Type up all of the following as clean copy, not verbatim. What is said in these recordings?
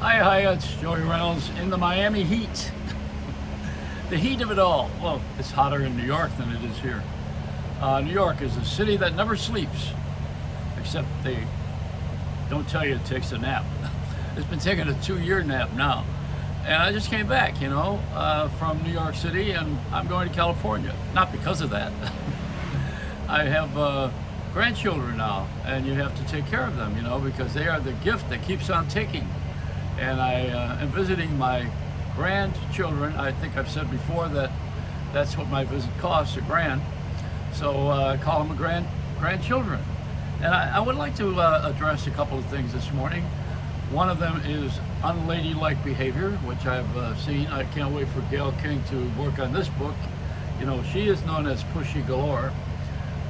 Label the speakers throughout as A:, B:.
A: Hi, it's Joey Reynolds in the Miami heat. The heat of it all. Well, it's hotter in New York than it is here. New York is a city that never sleeps, except they don't tell you it takes a nap. It's been taking a 2-year nap now. And I just came back, from New York City, and I'm going to California. Not because of that. I have grandchildren now, and you have to take care of them, because they are the gift that keeps on ticking. And I am visiting my grandchildren. I think I've said before that that's what my visit costs, a grand. So I call them grandchildren. And I would like to address a couple of things this morning. One of them is unladylike behavior, which I've seen. I can't wait for Gail King to work on this book. She is known as Pushy Galore.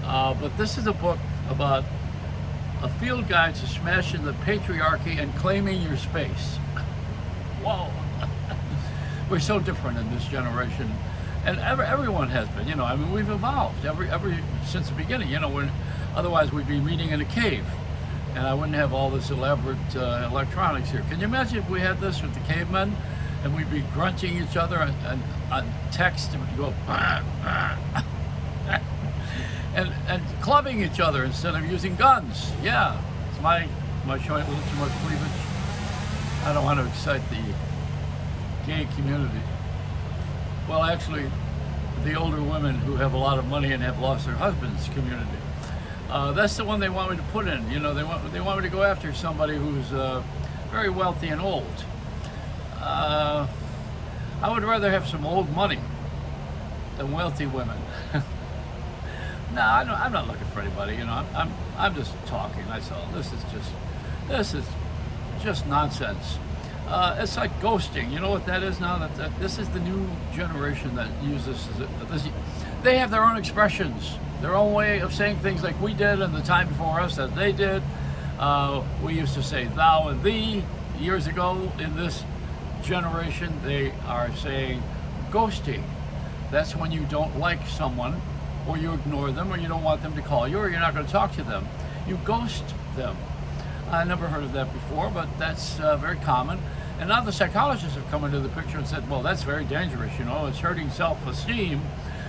A: But this is a book about a field guide to smashing the patriarchy and claiming your space. Whoa. We're so different in this generation. And everyone has been, we've evolved every since the beginning, when otherwise we'd be meeting in a cave. And I wouldn't have all this elaborate electronics here. Can you imagine if we had this with the cavemen and we'd be grunting each other on text and we'd go, and clubbing each other instead of using guns. Yeah, it's my showing a little too much cleavage. I don't want to excite the gay community. Well, actually, the older women who have a lot of money and have lost their husbands community. That's the one they want me to put in. They want me to go after somebody who's very wealthy and old. I would rather have some old money than wealthy women. No, I'm not looking for anybody. I'm just talking. That's all. This is just nonsense. It's like ghosting. You know what that is now? That this is the new generation that uses this. They have their own expressions, their own way of saying things like we did in the time before us that they did. We used to say thou and thee years ago. In this generation, they are saying ghosting. That's when you don't like someone, or you ignore them, or you don't want them to call you, or you're not going to talk to them. You ghost them. I never heard of that before, but that's very common. And now the psychologists have come into the picture and said, well, that's very dangerous, it's hurting self-esteem,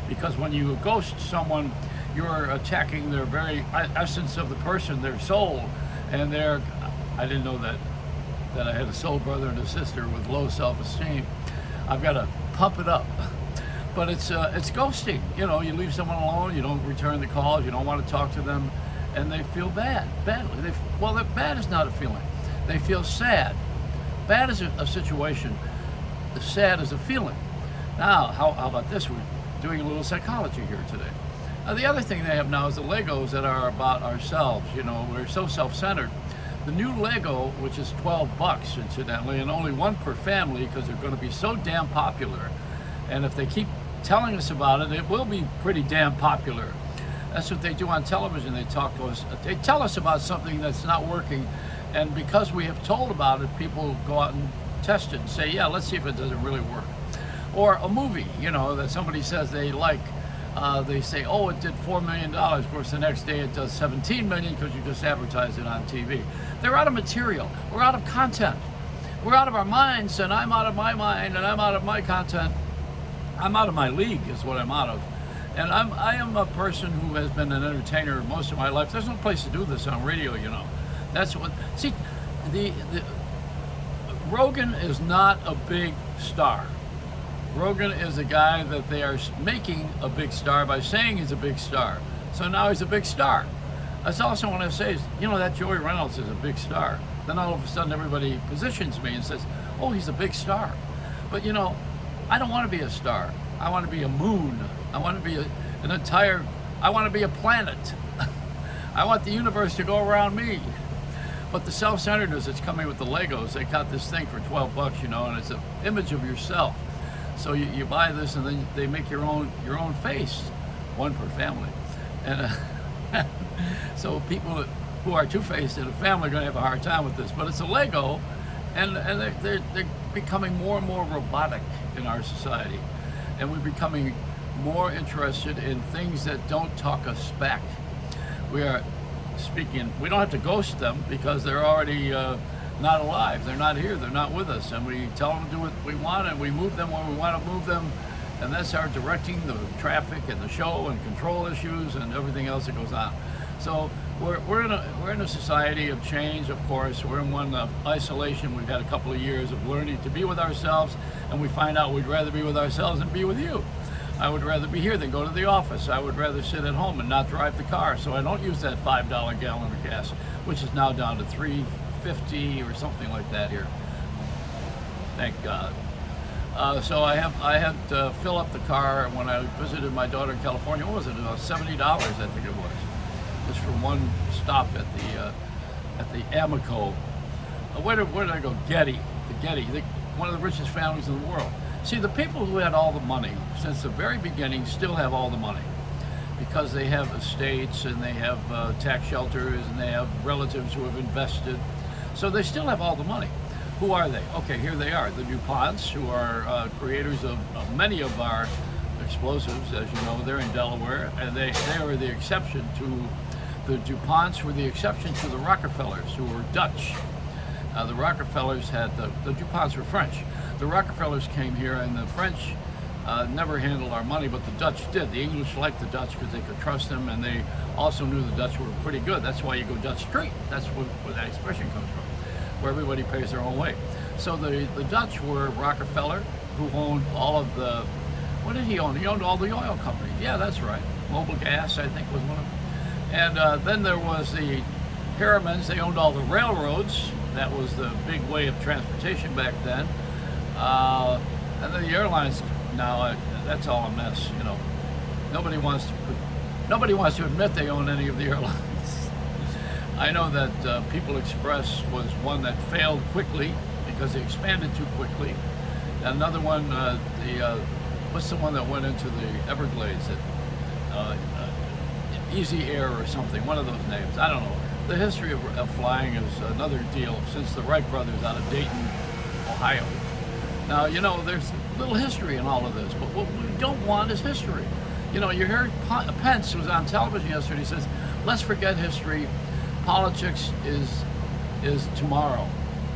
A: because when you ghost someone, you're attacking their very essence of the person, their soul, and I didn't know that I had a soul brother and a sister with low self-esteem. I've got to pump it up. But it's ghosting. You leave someone alone, you don't return the calls, you don't want to talk to them, and they feel badly. Bad is not a feeling. They feel sad. Bad is a situation. Sad is a feeling. Now, how about this? We're doing a little psychology here today. The other thing they have now is the Legos that are about ourselves. We're so self-centered. The new Lego, which is $12, incidentally, and only one per family because they're going to be so damn popular. And if they keep telling us about it, it will be pretty damn popular. That's what they do on television. They talk to us. They tell us about something that's not working, and because we have told about it, people go out and test it and say, yeah, let's see if it doesn't really work. Or a movie, that somebody says they like. They say, oh, it did $4 million. Of course, the next day it does 17 million because you just advertised it on TV. They're out of material. We're out of content. We're out of our minds, and I'm out of my mind, and I'm out of my content. I'm out of my league is what I'm out of. And I am a person who has been an entertainer most of my life. There's no place to do this on radio, That's what, see, the Rogan is not a big star. Rogan is a guy that they are making a big star by saying he's a big star. So now he's a big star. That's also when I say, that Joey Reynolds is a big star. Then all of a sudden everybody positions me and says, oh, he's a big star. But I don't want to be a star. I want to be a moon. I want to be I want to be a planet. I want the universe to go around me. But the self-centeredness that's coming with the Legos, they got this thing for $12, and it's an image of yourself. So you buy this, and then they make your own face, one per family. And so people who are two-faced in a family are going to have a hard time with this. But it's a Lego, and they're becoming more and more robotic in our society. And we're becoming more interested in things that don't talk us back. We are speaking, we don't have to ghost them because they're already not alive. They're not here. They're not with us. And we tell them to do what we want, and we move them where we want to move them. And that's our directing the traffic and the show and control issues and everything else that goes on. So we're in a society of change, of course. We're in one of isolation. We've had a couple of years of learning to be with ourselves, and we find out we'd rather be with ourselves than be with you. I would rather be here than go to the office. I would rather sit at home and not drive the car, so I don't use that $5 gallon of gas, which is now down to $3.50 or something like that here. Thank God. So I had to fill up the car when I visited my daughter in California. What was it? About $70, I think it was. Just for one stop at the Amoco. Where did I go? Getty. The Getty. One of the richest families in the world. See, the people who had all the money since the very beginning still have all the money because they have estates and they have tax shelters and they have relatives who have invested. So they still have all the money. Who are they? Okay, here they are. The DuPonts, who are creators of many of our explosives, as you know. They're in Delaware, and they are the exception to the DuPonts were the exception to the Rockefellers, who were Dutch. The Rockefellers had the DuPonts were French. The Rockefellers came here, and the French never handled our money, but the Dutch did. The English liked the Dutch because they could trust them, and they also knew the Dutch were pretty good. That's why you go Dutch Street. That's where that expression comes from, where everybody pays their own way. So the Dutch were Rockefeller, who owned all of the, what did he own? He owned all the oil companies. Yeah, that's right. Mobil Gas, I think, was one of them. And then there was the Harrimans. They owned all the railroads. That was the big way of transportation back then. And then the airlines, now that's all a mess, you know. Nobody wants to admit they own any of the airlines. I know that People Express was one that failed quickly because they expanded too quickly. Another one, what's the one that went into the Everglades? Easy Air or something, one of those names. I don't know. The history of flying is another deal since the Wright brothers out of Dayton, Ohio. Now, you know, there's little history in all of this, but what we don't want is history. You know, you heard Pence was on television yesterday. He says, let's forget history. Politics is tomorrow.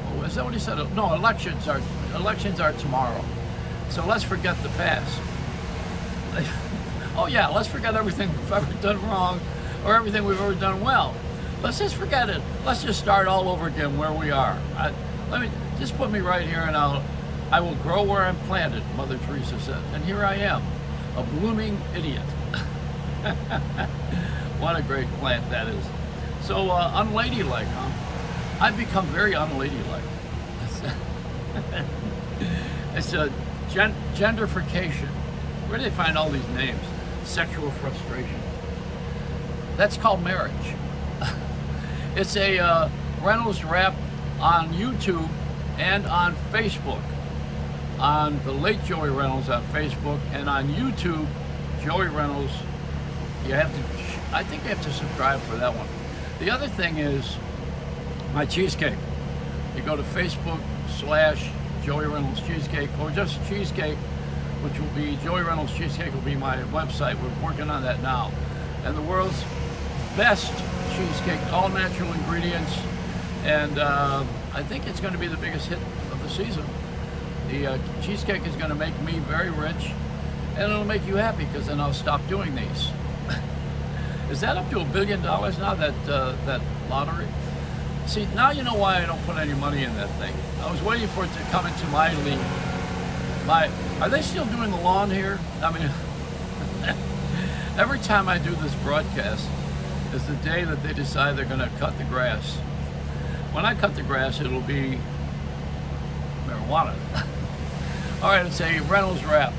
A: Oh, is that what he said? No, elections are tomorrow. So let's forget the past. Oh yeah, let's forget everything we've ever done wrong or everything we've ever done well. Let's just forget it. Let's just start all over again where we are. Let me just put me right here, and I will grow where I'm planted, Mother Teresa said. And here I am, a blooming idiot. What a great plant that is. So unladylike, huh? I've become very unladylike. It's a gentrification. Where do they find all these names? Sexual frustration. That's called marriage. It's a Reynolds Wrap on YouTube and on Facebook. On the late Joey Reynolds on Facebook, and on YouTube, Joey Reynolds. I think you have to subscribe for that one. The other thing is my cheesecake. You go to Facebook/Joey Reynolds Cheesecake, or just Cheesecake, which will be Joey Reynolds Cheesecake will be my website. We're working on that now. And the world's best cheesecake, all natural ingredients, and I think it's going to be the biggest hit of the season. The cheesecake is going to make me very rich, and it'll make you happy because then I'll stop doing these. Is that up to $1 billion now, that lottery? See, now you know why I don't put any money in that thing. I was waiting for it to come into my league. Are they still doing the lawn here? I mean, every time I do this broadcast is the day that they decide they're going to cut the grass. When I cut the grass, it'll be marijuana. All right, it's a Reynolds Wrap.